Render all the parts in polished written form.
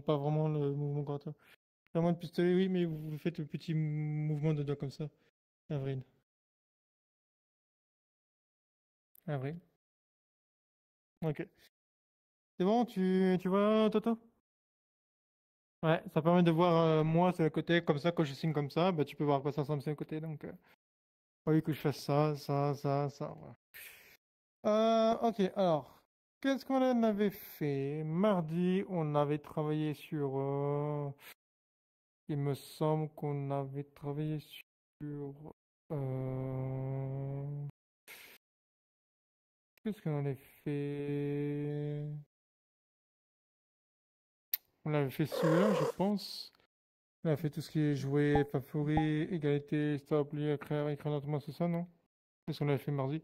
pas vraiment le mouvement gratin. Vraiment de pistolet, oui, mais vous faites le petit mouvement de doigt comme ça. Avril. Avril. Ok. C'est bon, tu vois, Toto? Ouais, ça permet de voir moi c'est le côté comme ça, quand je signe comme ça, bah, tu peux voir à quoi ça ressemble c'est le côté. Donc, oui, que je fasse ça, voilà. Ok, alors, qu'est-ce qu'on en avait fait? Mardi, on avait travaillé sur... il me semble qu'on avait travaillé sur... euh, qu'est-ce qu'on avait fait? On avait fait celui-là, je pense. On a fait tout ce qui est jouer, favori, égalité, stop, lire, écrire lentement, c'est ça, non? C'est ce qu'on avait fait mardi.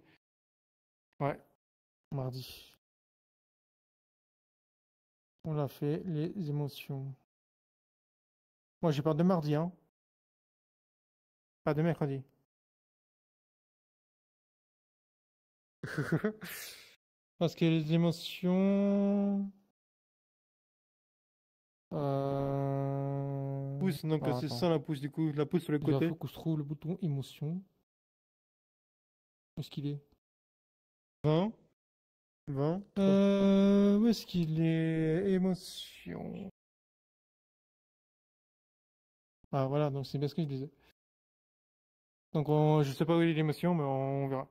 Ouais, mardi. On a fait les émotions. Moi, j'ai peur de mardi, hein. Pas de mercredi. Parce que les émotions... Pouce, donc Ah, c'est attends. ça la pouce, du coup, la pouce sur le Déjà, côté. faut que je trouve le bouton émotion. Où est-ce qu'il est? 20, 20, 3. Où est-ce qu'il est? Émotion. Ah, voilà, donc c'est bien ce que je disais. Donc, je sais pas où est l'émotion, mais on verra.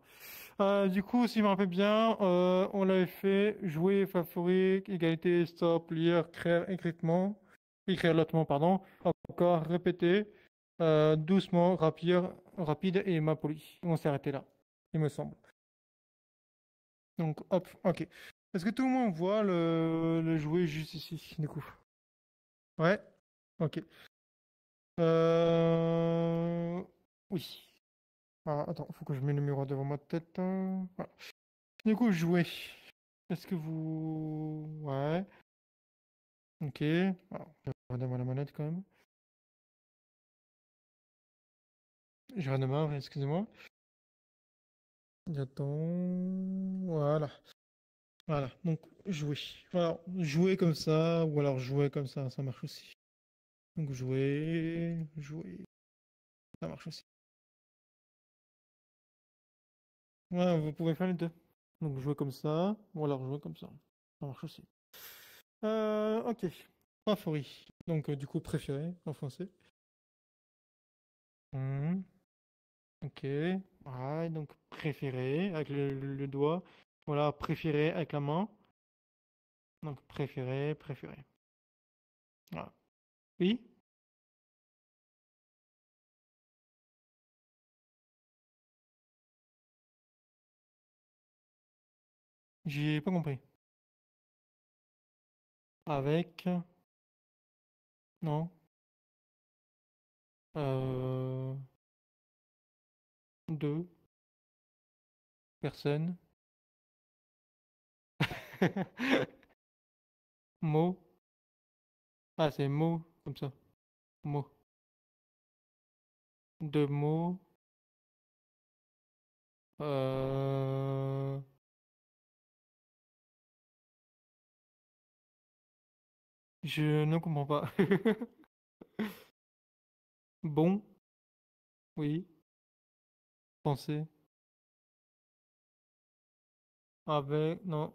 Du coup, si je me rappelle bien, on l'avait fait jouer, favori, égalité, stop, lire, écrire lentement, pardon, encore, répéter, doucement, rapide et ma poli. On s'est arrêté là, il me semble. Donc, hop, ok. Est-ce que tout le monde voit le jouet juste ici, du coup? Ouais, ok. Euh... Oui. Ah, attends, faut que je mette le miroir devant ma tête, hein. Voilà. Du coup, jouer. Est-ce que vous... Ouais. Ok. Alors, je regarde la manette quand même. Je redémarre, excusez-moi. J'attends. Voilà. Voilà. Donc, jouer. Voilà. Jouer comme ça, ou alors jouer comme ça marche aussi. Donc, jouer, ça marche aussi. Ouais, vous pouvez faire les deux. Donc, jouer comme ça, ou alors jouer comme ça. Ça marche aussi. Ok. Favori. Donc, du coup, préféré en français. Hmm. Ok. Ouais, donc préféré avec le doigt. Voilà, préféré avec la main. Donc préféré. Voilà. Oui? J'ai pas compris. Avec. Non. Euh, deux personnes. Mot. Ah, c'est mot, comme ça. Mot. Deux mots. Euh, je ne comprends pas. Bon, oui. Penser. Avec. Non.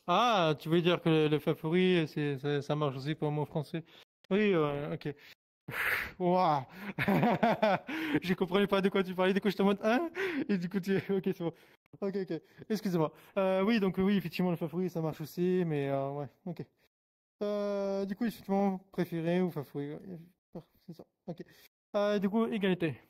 Ah, tu veux dire que le favori, ça marche aussi pour le mot français. Oui, ok. Waouh! Je comprenais pas de quoi tu parlais, du coup je te montre un, et du coup tu... Ok, c'est bon. Ok. Excusez-moi. Oui, donc oui, effectivement, le favori, ça marche aussi, mais ouais, ok. Du coup, effectivement, préféré ou favori, ouais, c'est ça. Ok. Du coup, égalité.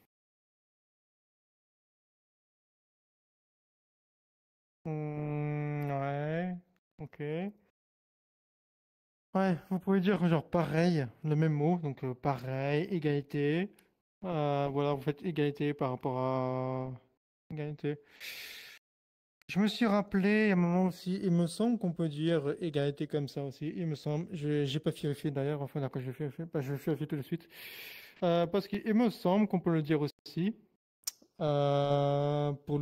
Ouais, ok. Ouais, vous pouvez dire genre pareil, le même mot, donc pareil, égalité. Voilà, vous faites égalité par rapport à égalité. Je me suis rappelé à un moment aussi, il me semble qu'on peut dire égalité comme ça aussi, il me semble. J'ai pas vérifié d'ailleurs, enfin d'accord, je vais vérifier, bah, je vais vérifier tout de suite. Parce qu'il me semble qu'on peut le dire aussi pour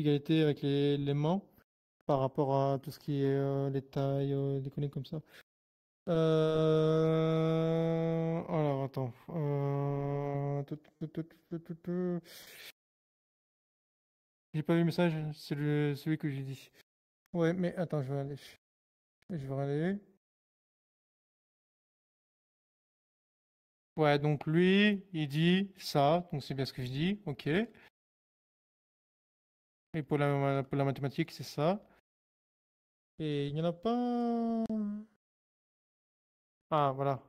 égalité avec les mains par rapport à tout ce qui est les tailles, les conneries comme ça. Alors, attends. J'ai pas vu le message, c'est celui que j'ai dit. Ouais, mais attends, je vais aller. Je vais aller. Ouais, donc lui, il dit ça, donc c'est bien ce que je dis, ok. Et pour la mathématique, c'est ça. Et il n'y en a pas. Ah, voilà.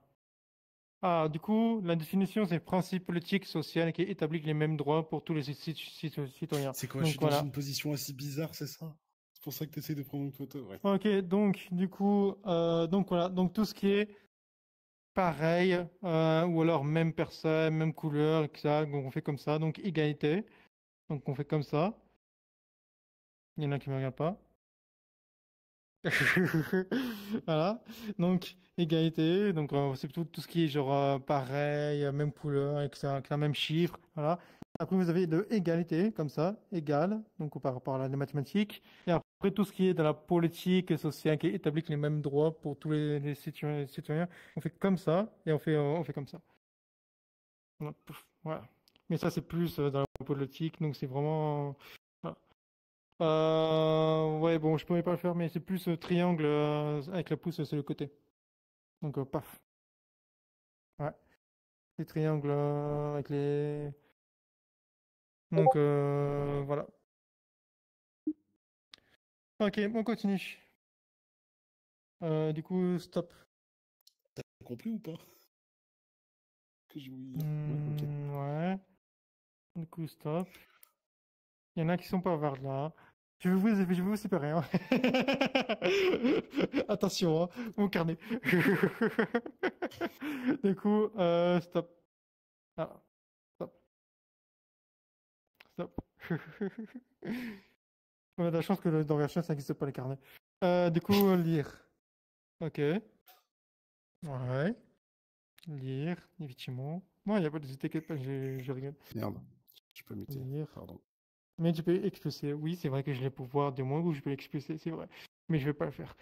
Ah, du coup, la définition, c'est principe politique, social qui établit les mêmes droits pour tous les citoyens. C'est quoi, je suis Donc dans voilà. une position assez bizarre, c'est ça? C'est pour ça que tu essaies de prendre une photo, ouais. Ok, donc du coup, donc voilà, donc tout ce qui est pareil, ou alors même personne, même couleur, etc. Donc on fait comme ça, donc égalité. Donc on fait comme ça. Il y en a qui me regardent pas. Voilà, donc égalité, donc c'est tout ce qui est genre pareil, même couleur, etc., avec la même chiffre, voilà. Après vous avez de égalité, comme ça, égal, donc par rapport à la mathématique. Et après tout ce qui est de la politique et sociale, qui établit les mêmes droits pour tous les citoyens, on fait comme ça, et on fait comme ça. Voilà. Pouf, voilà. Mais ça c'est plus dans la politique, donc c'est vraiment... voilà. Ouais, bon, je pourrais pas le faire, mais c'est plus triangle avec la pouce sur le côté. Donc, paf. Ouais, les triangles avec les. Donc, voilà. Ok, on continue. Du coup, stop. T'as compris ou pas? Que je voulais dire. Ouais, ok. Ouais. Du coup, stop. Il y en a qui sont pas vers là. Je vais vous séparer, hein. Attention, hein, mon carnet. Du coup, stop. Ah, stop. Stop. On a de la chance que dans Version, ça n'existe pas les carnets. Du coup, lire. Ok. Ouais. Lire, effectivement. Non, il n'y a pas de t'inquiète pas, je regarde. Merde, je peux muter, Lire. pardon. Mais tu peux expulser. Oui, c'est vrai que j'ai le pouvoir de moi où je peux l'expulser, c'est vrai. Mais je vais pas le faire.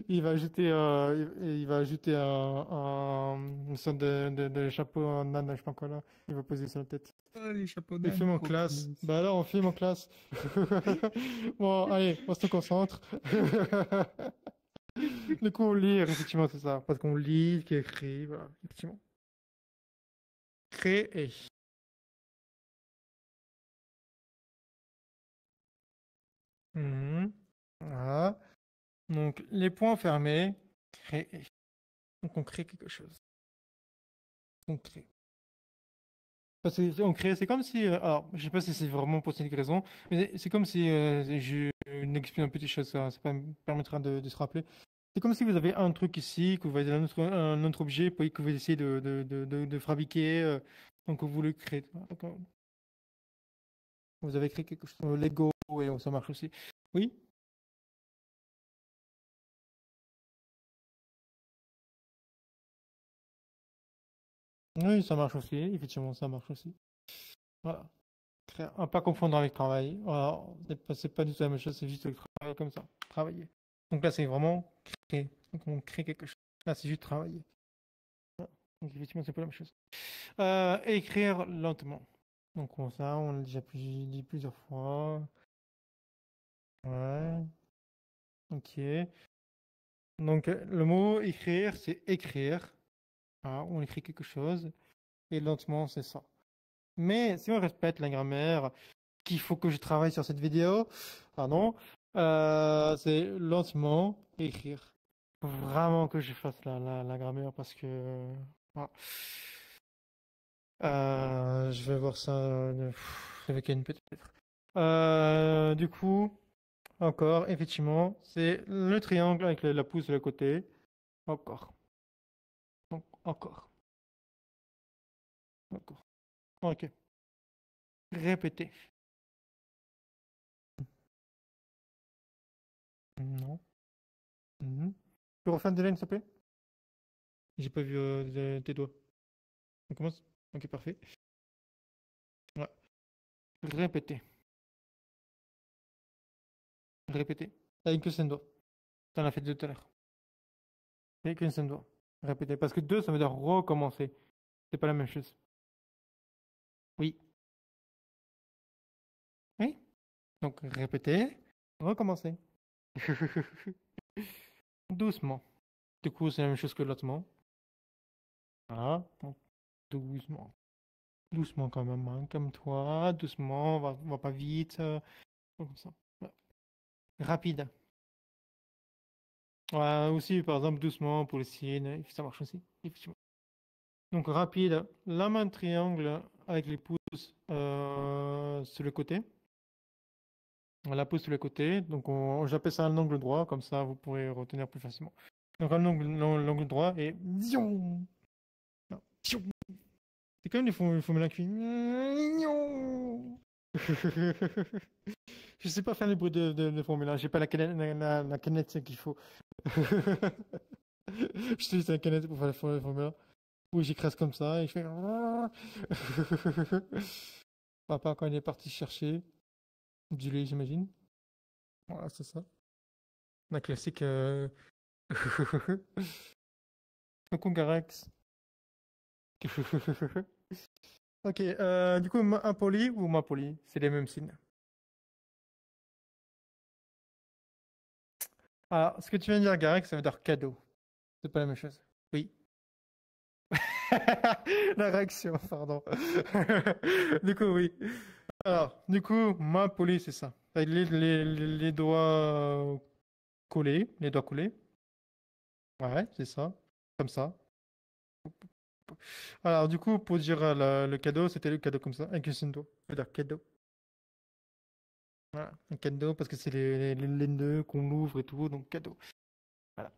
Il va ajouter, il va ajouter une sorte de chapeau en âne, je sais pas quoi là. Il va poser sur la tête. Oh, les chapeaux Les d'âne, films en trop classe. classe. Bah alors, on filme en classe. Bon, allez, on se concentre. Du coup, lire, effectivement, c'est ça. Parce qu'on lit, qui écrit, voilà, effectivement. Créer. Mhm. Voilà. Donc, les points fermés, créer. Donc, on crée quelque chose. On crée. Parce que on crée, c'est comme si. Alors, je sais pas si c'est vraiment pour cette raison, mais c'est comme si je n'explique un petit chose, ça me permettra de se rappeler. C'est comme si vous avez un truc ici, que vous avez un autre objet, puis que vous essayez de fabriquer, donc vous le créez. Donc, vous avez créé quelque chose, Lego, et ça marche aussi. Oui? Oui, ça marche aussi, effectivement, ça marche aussi. Voilà. À pas confondre avec travail. Voilà. C'est pas du tout la même chose, c'est juste le travail comme ça. Travailler. Donc là, c'est vraiment créer. Donc on crée quelque chose. Là, c'est juste travailler. Voilà. Donc effectivement, c'est pas la même chose. Écrire lentement. Donc ça, on l'a déjà dit plusieurs fois. Ouais. Ok. Donc le mot écrire, c'est écrire. Voilà, on écrit quelque chose. Et lentement, c'est ça. Mais si on respecte la grammaire, qu'il faut que je travaille sur cette vidéo, pardon, c'est lentement écrire. Faut vraiment que je fasse la grammaire parce que voilà. Je vais voir ça avec une peut-être. Du coup, encore, effectivement, c'est le triangle avec la pouce de le côté. Encore. Donc, encore. Encore. Ok. Répétez. Non. Mhm. Tu peux refaire des lignes, s'il te plaît? J'ai pas vu tes doigts. On commence? Ok, parfait. Ouais. Répétez. Répétez. Avec un seul doigt. T'en as fait deux tout à l'heure. Avec un seul doigt. Répétez. Parce que deux, ça veut dire recommencer. C'est pas la même chose. Oui. Oui. Donc, répétez. Recommencez. Doucement. Du coup, c'est la même chose que l'autre mot. Voilà. Donc, doucement. Doucement quand même, hein. Comme toi. Doucement. On va pas vite. Comme ça. Ouais. Rapide. Ouais, aussi, par exemple, doucement pour les signes. Ça marche aussi. Effectivement. Donc, rapide. La main triangle avec les pouces sur le côté. On la pousse sur le côté. Donc, j'appelle ça un angle droit. Comme ça, vous pourrez retenir plus facilement. Donc, l'angle droit et... Zion. Non. Zion. C'est comme les formules qui Je sais pas faire les bruits de formule. J'ai pas la canette qu'il faut. J'utilise la canette pour faire les formules. Oui, j'écrase comme ça et je fais. Papa, quand il est parti chercher du lait, j'imagine. Voilà, c'est ça. La classique. Le Congarex. Ok, du coup, impoli ou m'impoli, c'est les mêmes signes. Alors, ce que tu viens de dire, Garex, ça veut dire cadeau. C'est pas la même chose. Oui. La réaction, pardon. Du coup, oui. Alors, du coup, m'impoli, c'est ça. Avec les doigts collés, les doigts collés. Ouais, c'est ça. Comme ça. Alors, du coup, pour dire le cadeau, c'était le cadeau comme ça, avec un seul doigt. Ça veut dire cadeau. Voilà, un cadeau parce que c'est les nœuds qu'on ouvre et tout, donc cadeau. Voilà.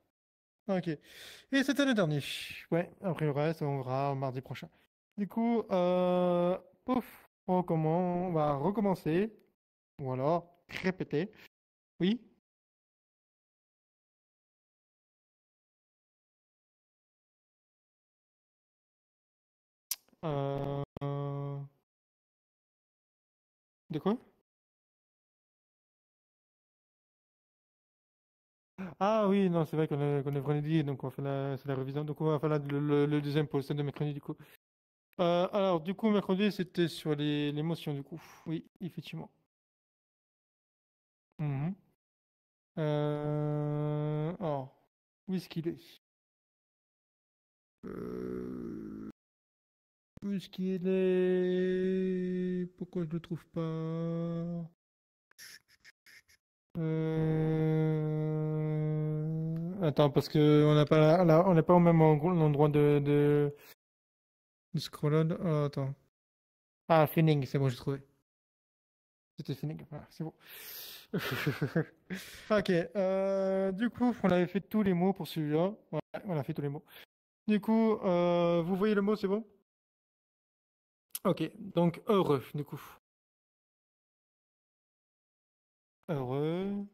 Ok. Et c'était le dernier. Ouais, après le reste, on verra mardi prochain. Du coup, pouf, on va recommencer. Ou alors, répéter. Oui. Euh, euh, de quoi? Ah oui, non, c'est vrai qu'on est vendredi, donc on fait c'est la révision. Donc on va faire le deuxième pour le de mercredi, du coup. Alors, du coup, mercredi, c'était sur l'émotion, du coup. Oui, effectivement. Mhm. Alors, où est-ce qu'il est? Où est-ce qu'il est? Pourquoi je le trouve pas? Attends, parce que on n'a pas on n'est pas au même endroit de scroll. Ah, attends. Ah, Fenning, c'est bon, j'ai trouvé. C'était Fenning. Voilà, c'est bon. Ok. Du coup, on avait fait tous les mots pour celui-là. Ouais, on a fait tous les mots. Du coup, vous voyez le mot, c'est bon? Ok. Donc heureux, du coup. Heureux.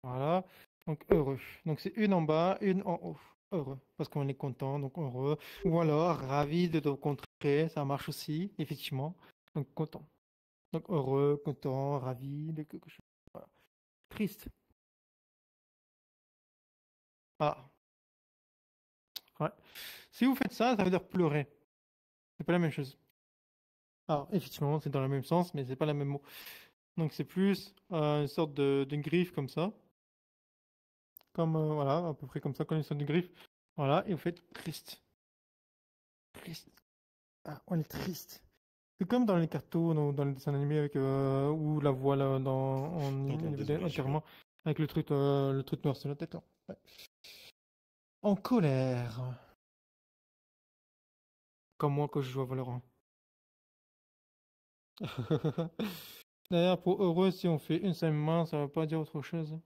Voilà. Donc heureux. Donc c'est une en bas, une en haut. Heureux. Parce qu'on est content, donc heureux. Ou alors ravi de te rencontrer, ça marche aussi, effectivement. Donc content. Donc heureux, content, ravi de quelque chose. Voilà. Triste. Ah, ouais. Si vous faites ça, ça veut dire pleurer. C'est pas la même chose. Alors, effectivement, c'est dans le même sens, mais c'est pas le même mot. Donc c'est plus une sorte de griffe comme ça. Comme, voilà, à peu près comme ça, comme une sorte de griffe. Voilà, et vous faites triste. Triste. Ah, on est triste. C'est comme dans les cartoons ou dans les dessins animés avec où la voix là, Pardon, désolé, j'ai pas. entièrement avec le truc noir sur la tête. Hein. Ouais. En colère, comme moi quand je joue à Valorant. D'ailleurs, pour heureux, si on fait une seule main, ça va pas dire autre chose.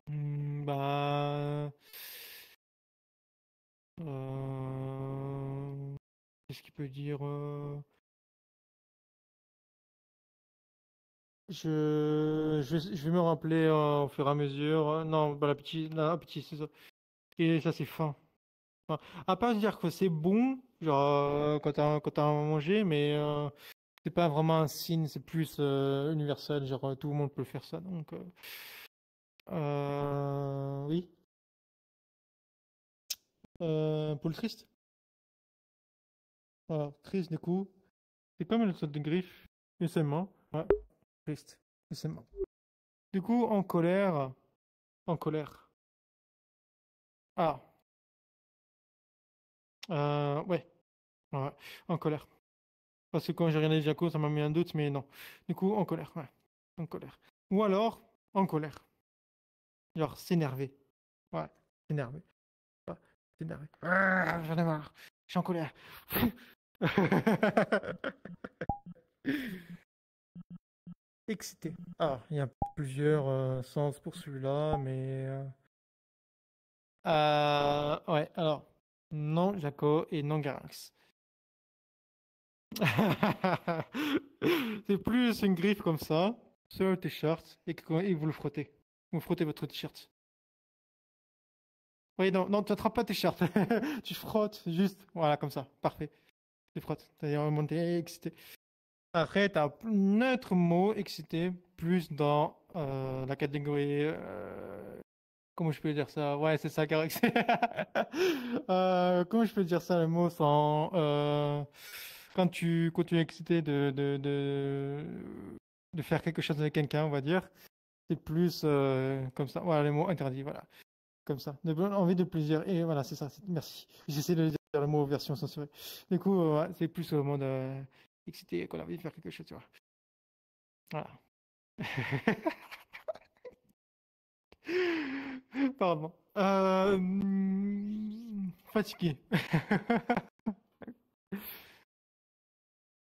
Bah, qu'est-ce qu'il peut dire je vais me rappeler au fur et à mesure. Non, bah, la petite, c'est ça. Et ça, c'est fin. Enfin, à pas dire que c'est bon, genre quand t'as mangé, mais c'est pas vraiment un signe, c'est plus universel, genre tout le monde peut faire ça. Donc, oui. Pour le triste. Voilà, triste, du coup. C'est pas mal de sorte de griffe. Essainement. Ouais, triste. Essainement. Du coup, en colère. En colère. Ah. Ouais. Ouais. En colère. Parce que quand j'ai regardé Jaco, ça m'a mis un doute, mais non. Du coup, en colère. Ouais. En colère. Ou alors, en colère. Genre, s'énerver. Ouais. S'énerver. Ouais. S'énerver. Ah, j'en ai marre. Je suis en colère. Excité. Ah, il y a plusieurs sens pour celui-là, mais ouais, alors, non Jaco et non Garax. C'est plus une griffe comme ça, sur le t-shirt, et vous le frottez. Vous frottez votre t-shirt. Oui, non, non, tu n'attrapes pas le t-shirt. Tu frottes, juste, voilà, comme ça, parfait. Tu frottes, c'est-à-dire remonter, excité. Après, tu as un autre mot, excité, plus dans la catégorie comment je peux dire ça? Ouais, c'est ça, Garax. Comment je peux dire ça, le mot sans... quand tu es excité de faire quelque chose avec quelqu'un, on va dire, c'est plus comme ça. Voilà, les mots interdits, voilà. Comme ça. Envie de plaisir. Et voilà, c'est ça. Merci. J'essaie de dire le mot version censurée. Du coup, ouais, c'est plus au mode excité qu'on a envie de faire quelque chose, tu vois. Voilà. Pardon. Fatigué.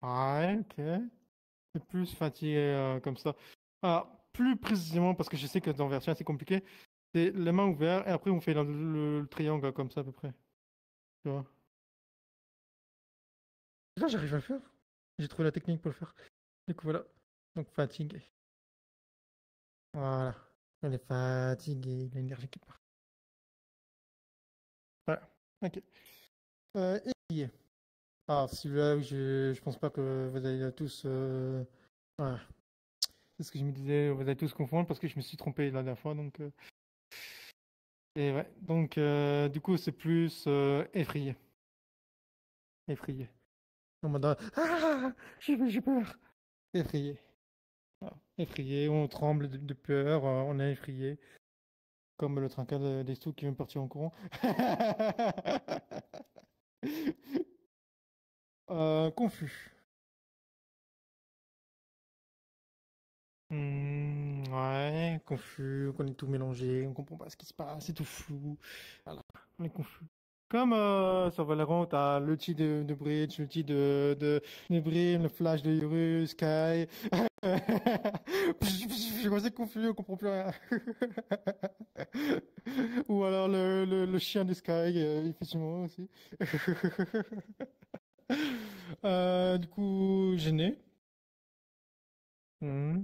Ouais, ok. C'est plus fatigué comme ça. Ah, plus précisément, parce que je sais que dans version c'est compliqué, c'est les mains ouvertes et après on fait le triangle comme ça à peu près. Tu vois. Là, j'arrive à le faire. J'ai trouvé la technique pour le faire. Du coup, voilà. Donc, fatigué. Voilà. On est fatigué, l'énergie qui part. Voilà. Ok. Éveillé. Ah, celui-là, je pense pas que vous allez tous. Voilà. C'est ce que je me disais, vous allez tous confondre parce que je me suis trompé la dernière fois. Donc, et ouais. Donc, du coup, c'est plus effrayé. Effrayé. En mode ah, j'ai peur. Effrayé. Voilà. Effrayé, on tremble de peur, on est effrayé. Comme le trincard des sous qui vient de partir en courant. Confus. Ouais, confus, on est tout mélangé, on comprend pas ce qui se passe, c'est tout flou. Voilà, on est confus. Comme sur Valorant, t'as l'outil de Bridge, l'outil de Brim, le flash de Yoru, Sky. Je suis assez confus, on comprend plus rien. Ou alors le chien de Sky, effectivement aussi. Du coup, gêné. Hmm.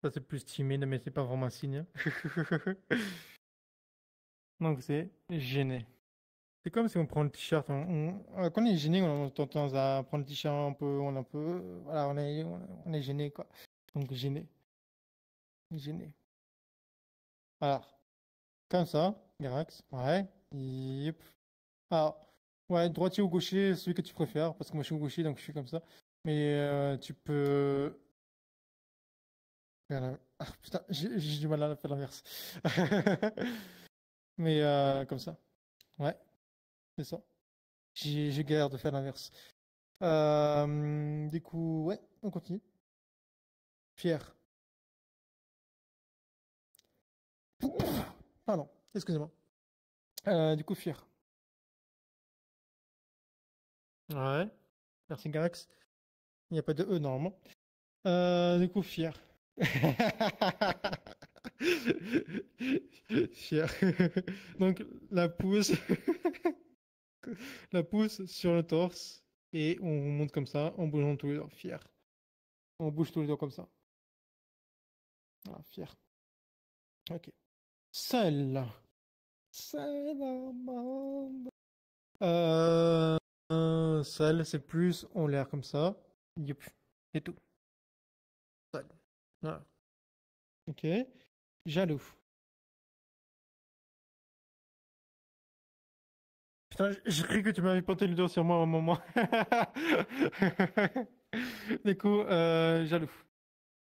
Ça, c'est plus timide, mais c'est pas vraiment un signe. Donc, c'est gêné. C'est comme si on prend le t-shirt. Quand on est gêné, on a tendance à prendre le t-shirt un peu. Voilà, on est gêné, quoi. Donc, gêné. Gêné. Alors, comme ça, Garax. Ouais. Yep. Alors, ouais, droitier ou gaucher, celui que tu préfères. Parce que moi, je suis gaucher, donc je suis comme ça. Mais tu peux. Ah, putain, j'ai du mal à faire l'inverse. Mais comme ça. Ouais, c'est ça. J'ai galère de faire l'inverse. Du coup, ouais, on continue. Fier. Pardon, excusez-moi. Du coup, fier. Ouais, merci Garax. Il n'y a pas de E normalement. Du coup, fier. Fier. Donc, la pousse, la pousse sur le torse et on monte comme ça en bougeant tous les deux. Fier. On bouge tous les deux comme ça. Ah, fier. Ok. Seul. Seul, c'est plus on l'air comme ça. Yup. C'est tout. Seul. Voilà. Ok. Jaloux. Putain, j'ai cru que tu m'avais porté le doigt sur moi à un moment. Du coup, jaloux.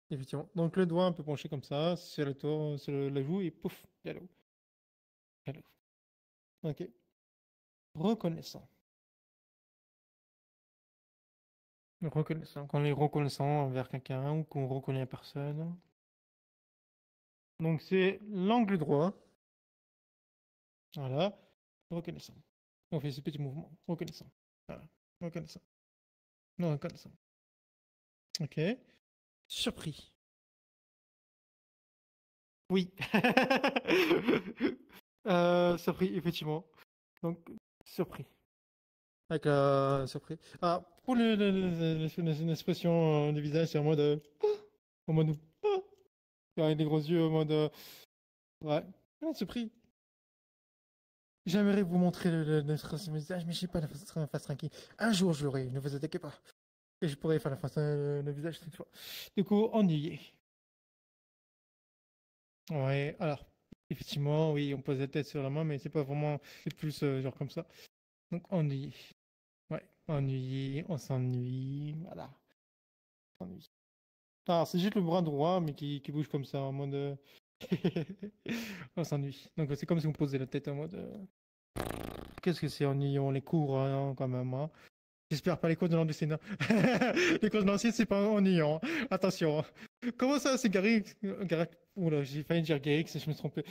Effectivement. Donc le doigt un peu penché comme ça, sur le tour, sur la joue et pouf, jaloux. Jaloux. Ok. Reconnaissant. Reconnaissant. Quand on est reconnaissant envers quelqu'un ou qu'on reconnaît la personne. Donc c'est l'angle droit. Voilà. Reconnaissant. On fait ce petit mouvement. Reconnaissant. Voilà. Reconnaissant. Non, reconnaissant. Ok. Surpris. Oui. Surpris, effectivement. Donc, surpris. Avec surpris. Ah, pour une expression du visage, c'est en mode. En mode. Avec des gros yeux, en mode. Ouais. Ah, surpris. J'aimerais vous montrer l'expression du visage, mais je n'ai pas la face tranquille. Un jour, je l'aurai, ne vous attaquez pas. Et je pourrais faire la face, le visage cette fois. Du coup, ennuyé. Ouais, alors, effectivement, oui, on pose la tête sur la main, mais c'est pas vraiment, c'est plus genre comme ça. Donc, ennuyé. Ouais, ennuyé, on s'ennuie, voilà. On s'ennuie. Ah, c'est juste le bras droit, mais qui bouge comme ça, en mode. On s'ennuie. Donc, c'est comme si on posait la tête en mode. Qu'est-ce que c'est ennuyant, les cours, hein, quand même, hein. J'espère pas les cours de langue du Sénat. Les cours de l'ancien, c'est pas ennuyant. Attention, hein. Comment ça, c'est Garrix? Oula, j'ai failli dire Garrix, je me suis trompé.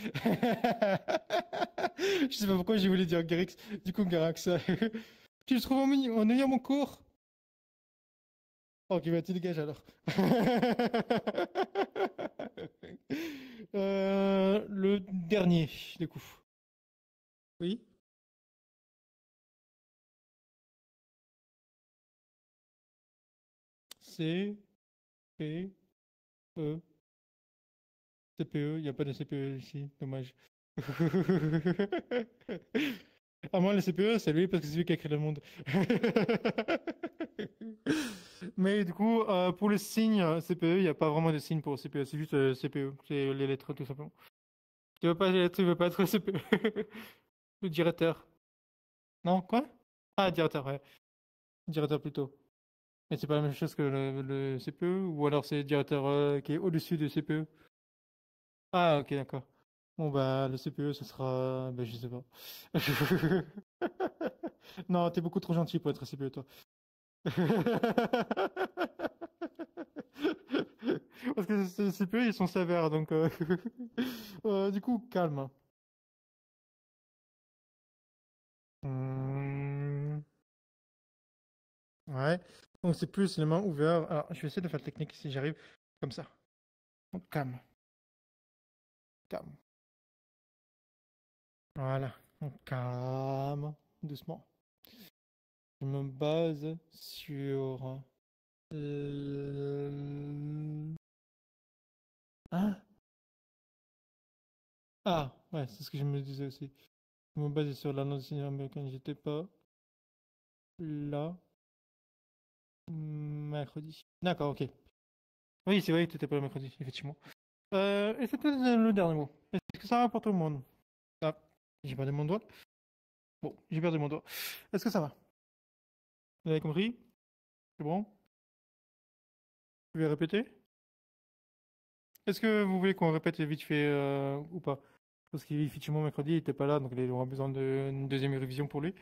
Je sais pas pourquoi j'ai voulu dire Garrix. Du coup, Garax. Tu le trouves ennuyant mon cours? Ok, bah tu dégages alors. Le dernier, du coup. Oui? C, P, E. CPE, il n'y a pas de CPE ici, dommage. À moins le CPE, c'est lui parce que c'est lui qui a créé le monde. Mais du coup, pour le signe CPE, il n'y a pas vraiment de signe pour CPE, c'est juste CPE, c'est les lettres tout simplement. Tu veux pas les lettres, tu veux pas être CPE. Le directeur. Non, quoi? Ah, directeur, ouais. Directeur plutôt. Mais c'est pas la même chose que le CPE, ou alors c'est le directeur qui est au-dessus du CPE. Ah, ok, d'accord. Bon, bah, le CPE, ce sera. Bah, je sais pas. Non, t'es beaucoup trop gentil pour être CPE, toi. Parce que ces CPE, ils sont sévères, donc. Du coup, calme. Hmm, ouais. Donc, c'est plus les mains ouvertes. Alors, je vais essayer de faire la technique si j'arrive. Comme ça. Donc, calme. Calme. Voilà. Donc, calme. Doucement. Je me base sur. Hein? Ah, ouais, c'est ce que je me disais aussi. Je me basais sur la langue américaine. J'étais pas là mercredi. D'accord, ok. Oui, c'est vrai que t'étais pas là mercredi, effectivement. Et c'était le dernier mot. Est-ce que ça va pour tout le monde? Ah, j'ai perdu mon doigt. Bon, j'ai perdu mon doigt. Est-ce que ça va? Vous avez compris? C'est bon? Je vais répéter? Est-ce que vous voulez qu'on répète vite fait ou pas? Parce qu'effectivement, mercredi, il était pas là, donc il aura besoin d'une deuxième révision pour lui.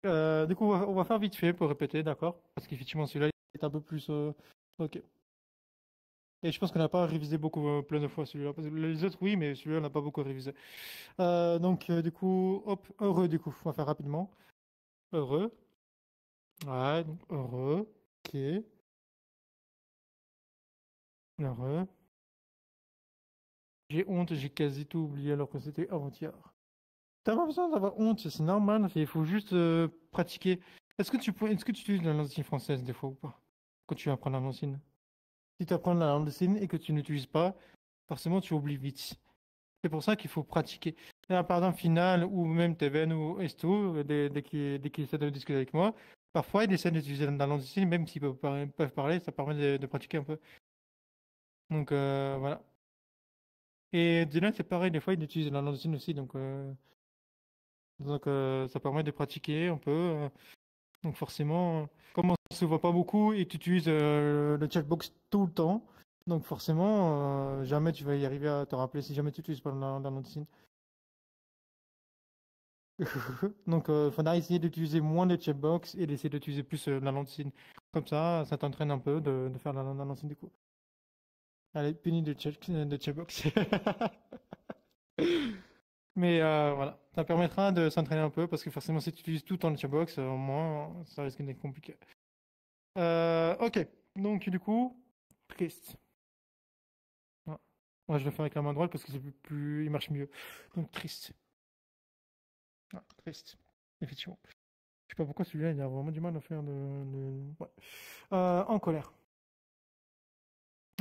Du coup, on va faire vite fait pour répéter, d'accord? Parce qu'effectivement, celui-là est un peu plus. Ok. Et je pense qu'on n'a pas révisé beaucoup, plein de fois celui-là. Parce que les autres, oui, mais celui-là, on n'a pas beaucoup révisé. Donc, du coup, hop, heureux, du coup, on va faire rapidement. Heureux. Ouais, donc heureux. Ok. Heureux. J'ai honte, j'ai quasi tout oublié alors que c'était avant-hier. T'as pas besoin d'avoir honte, c'est normal, il faut juste pratiquer. Est-ce que tu utilises la langue française des fois ou pas? quand tu apprends la langue des signes. Si tu apprends la langue des signes et que tu n'utilises pas, forcément tu oublies vite. C'est pour ça qu'il faut pratiquer. Là, par exemple, Final ou même Teven ou Esto, dès qu'ils essaient de discuter avec moi, parfois ils essaient d'utiliser la langue des signes, même s'ils peuvent parler, ça permet de pratiquer un peu. Donc voilà. Et Dylan, c'est pareil, des fois il utilise la langue des signes aussi, donc ça permet de pratiquer un peu. Donc forcément, comme on se voit pas beaucoup et que tu utilises le chatbox tout le temps, donc forcément, jamais tu vas y arriver à te rappeler si jamais tu utilises pas la langue des signes. Donc, il faudra essayer d'utiliser moins de chatbox et d'essayer d'utiliser plus la langue des signes. Comme ça t'entraîne un peu de faire la langue des signes du coup. Allez, puni de chatbox. Mais voilà, ça permettra de s'entraîner un peu parce que forcément, si tu utilises tout le temps le chatbox, au moins, ça risque d'être compliqué. Ok, donc du coup, triste. Ouais. Moi, je le fais avec la main droite parce que c'est il marche mieux. Donc, triste. Ah, triste. Effectivement. Je sais pas pourquoi celui-là, il a vraiment du mal à faire Ouais. En colère.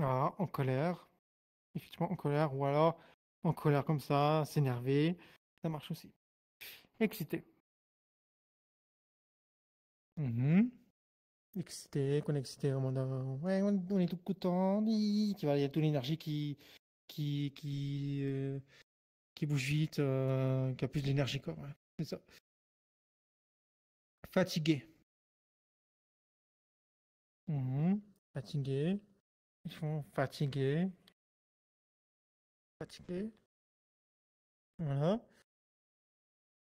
Ah, en colère. Effectivement, en colère. Ou alors, en colère comme ça, s'énerver. Ça marche aussi. Excité. Mhm. Excité, qu'on est excité, en mode, ouais, on est tout content, tu vois, il y a toute l'énergie qui, qui, euh, qui bouge vite, qui a plus d'énergie, quoi, ouais, c'est ça. Fatigué. Mhm. Fatigué. Ils font fatigué, fatigué, voilà.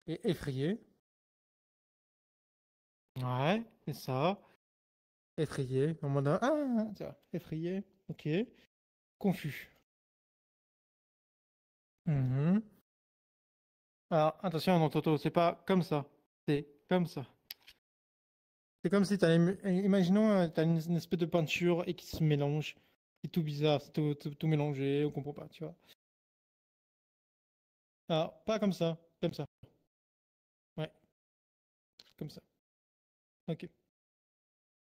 Et effrayé. Ouais, c'est ça. Effrayé, en mode, tiens, effrayé, ok. Confus. Mhm. Alors, attention, non, Toto, c'est pas comme ça, c'est comme ça. C'est comme si imaginons, t'as une espèce de peinture et qui se mélange. C'est tout bizarre, c'est tout mélangé, on comprend pas, tu vois. Alors, pas comme ça, comme ça. Ouais, comme ça. Ok.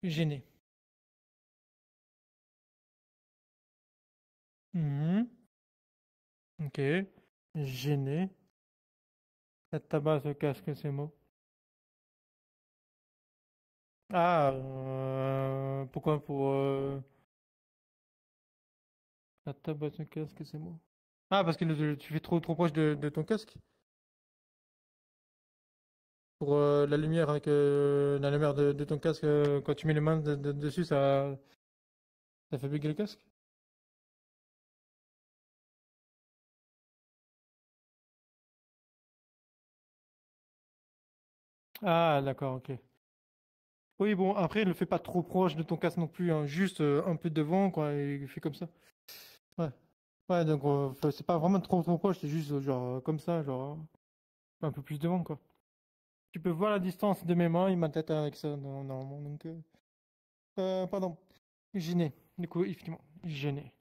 Gêné. Mhm. Ok. Gêné. La tabac se casque ces mots. Ah, pourquoi pour la tabac se casque ces mots? Ah, parce que tu fais trop proche de ton casque? Pour la lumière avec la lumière de ton casque, quand tu mets les mains dessus, ça fait bugger le casque? Ah, d'accord, ok. Oui, bon, après, ne le fais pas trop proche de ton casque non plus, hein, juste un peu devant, quoi, et fais comme ça. Ouais. Ouais, donc c'est pas vraiment trop proche, c'est juste genre comme ça, genre un peu plus devant, quoi. Tu peux voir la distance de mes mains et ma tête avec ça, normalement, donc... pardon, gêné. Du coup, effectivement, gêné.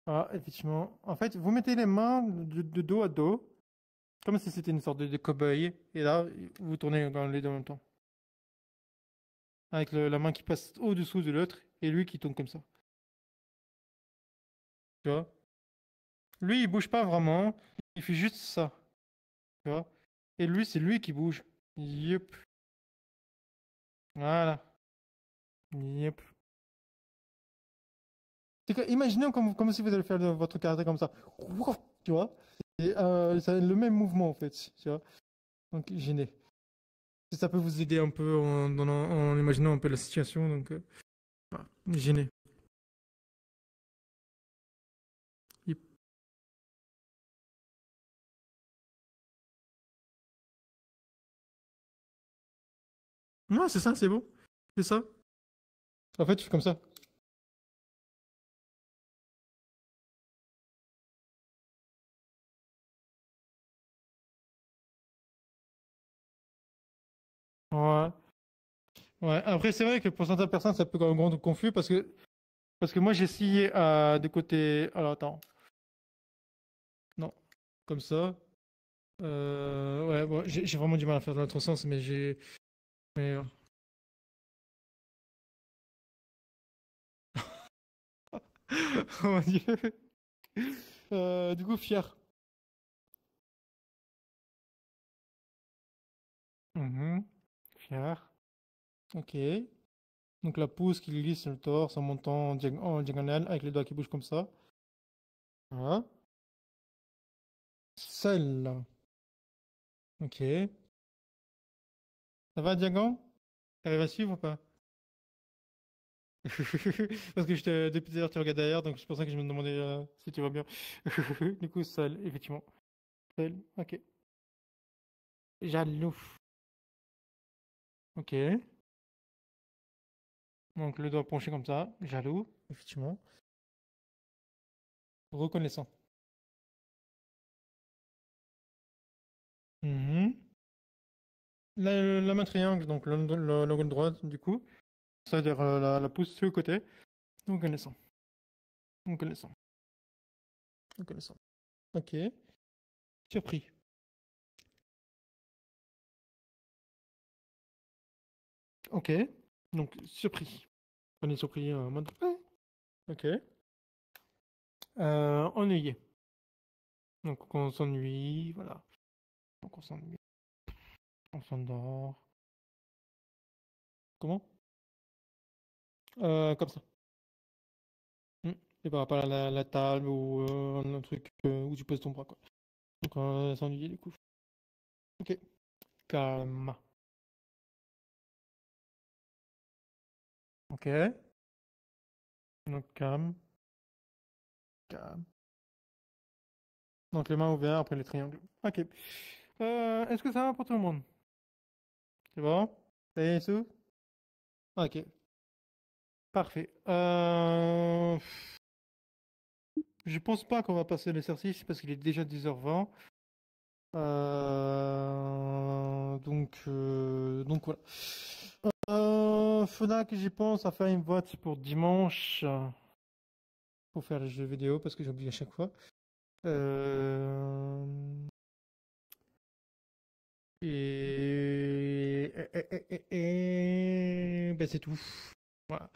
Ah, effectivement. En fait, vous mettez les mains de dos à dos, comme si c'était une sorte de cow-boy, et là, vous tournez dans les deux en même temps. Avec la main qui passe au-dessous de l'autre, et lui qui tourne comme ça. Tu vois? Lui, il bouge pas vraiment, il fait juste ça. Tu vois? Et lui, c'est lui qui bouge. Yep. Voilà. Yep. C'est que, imaginez comme si vous allez faire votre karaté comme ça. Ouf, tu vois? Et c'est le même mouvement, en fait. Tu vois? Donc, gêné. Si ça peut vous aider un peu en imaginant un peu la situation, donc, voilà. Gêné. Yep. Non, c'est ça, c'est bon. C'est ça. En fait, je fais comme ça. Ouais. Ouais. Après, c'est vrai que pour certaines personnes, ça peut rendre confus parce que moi, j'ai essayé de côté. Alors, attends. Non. Comme ça. Ouais, bon, j'ai vraiment du mal à faire dans l'autre sens, mais j'ai. Mais, Oh mon Dieu. Du coup, fier. Mhm. Fier. Ok. Donc la pouce qui glisse sur le torse en montant en diagonale avec les doigts qui bougent comme ça. Voilà. Celle-là. Ok. Ça va, Diagon? T'arrives à suivre ou pas? Parce que depuis tout à l'heure, tu regardes derrière, donc c'est pour ça que je me demandais si tu vas bien. Du coup, celle, effectivement. Celle, ok. Jaloux. Ok. Donc le doigt penché comme ça. Jaloux, effectivement. Reconnaissant. Mhm. La main triangle, donc l'angle droit, du coup. C'est-à-dire la pouce sur le côté. Reconnaissant. Reconnaissant. Reconnaissant. Ok. Surpris. Ok. Donc, surpris. On est surpris en mode. Ouais. Ok. Ennuyé. Donc, on s'ennuie. Voilà. Donc, on s'ennuie. On s'endort. Comment? Comme ça. Hmm. Et par rapport à la table ou un truc où tu poses ton bras, quoi. Donc, s'ennuyer, du coup. Ok. Calme. Ok. Donc, calme. Calme. Donc, les mains ouvertes après les triangles. Ok. Est-ce que ça va pour tout le monde? C'est bon? Ça y est, tout? Ok. Parfait. Je pense pas qu'on va passer l'exercice parce qu'il est déjà 10h20. Donc voilà. Faudra que j'y pense à faire une vote pour dimanche pour faire les jeux vidéo parce que j'oublie à chaque fois. Euh, ben c'est tout. Voilà.